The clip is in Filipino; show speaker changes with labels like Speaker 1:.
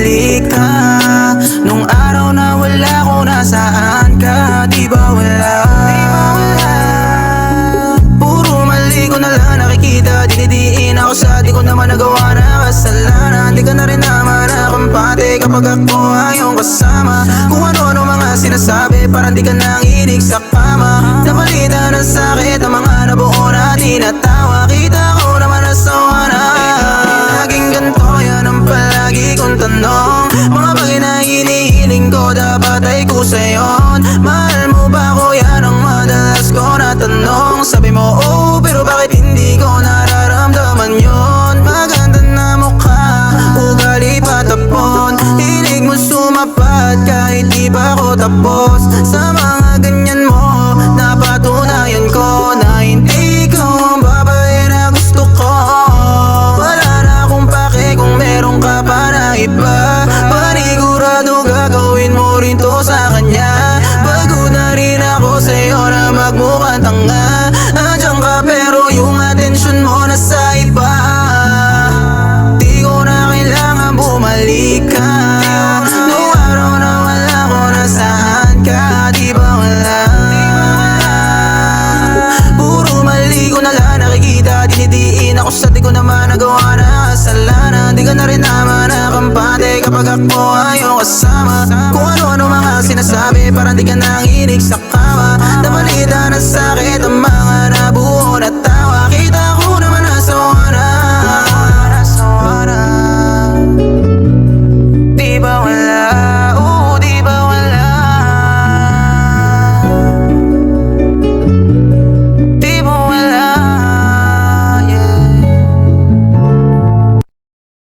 Speaker 1: bumalik ka. Nung araw na wala ko, nasaan ka? Di ba wala? Puro mali ko na lang nakikita, dinidiin ako sa di ko naman nagawa na kasalanan. Di ka na rin naman nakampate kapag ako ay iyong kasama. Kung ano-ano mga sinasabi, parang di ka nanginig sa kama. Napalitan ng sakit ang mga nabuo natin at tawa. Kita ko naman nasawa na naging ganito, yan ang palagi kong tanong. Mga bagay na hinihiling ko, dapat ay kusa yun. Mahal mo ba ako? Yan ang madalas ko na tanong. Sabi mo oh, pero bakit hindi ko nararamdaman yun? Maganda na mukha, ugali patapon. Hilig mo sumapat kahit di pa ako tapos. Sa mga ganyan mo, napatunayan ko na hindi ko ang babae na gusto ko. Wala na akong pake kung meron ka pa na iba. Panigurado gagawin mo rin to sa kanya. Bago na rin ako sa'yo na magmukhang tanga. Andiyan ka pero yung atensyon mo nasa iba. Di ko na kailangan bumalik ka. Nung araw na wala ko, nasaan ka? Di ba wala? Puro mali ko na lang nakikita, dinidiin ako sa di ko naman nagawa na kasalanan. Di ka na rin naman nakampante kapag ako ay iyong kasama. Kung ano-ano mga sinasabi, parang di ka nanginig sa kama. Napalitan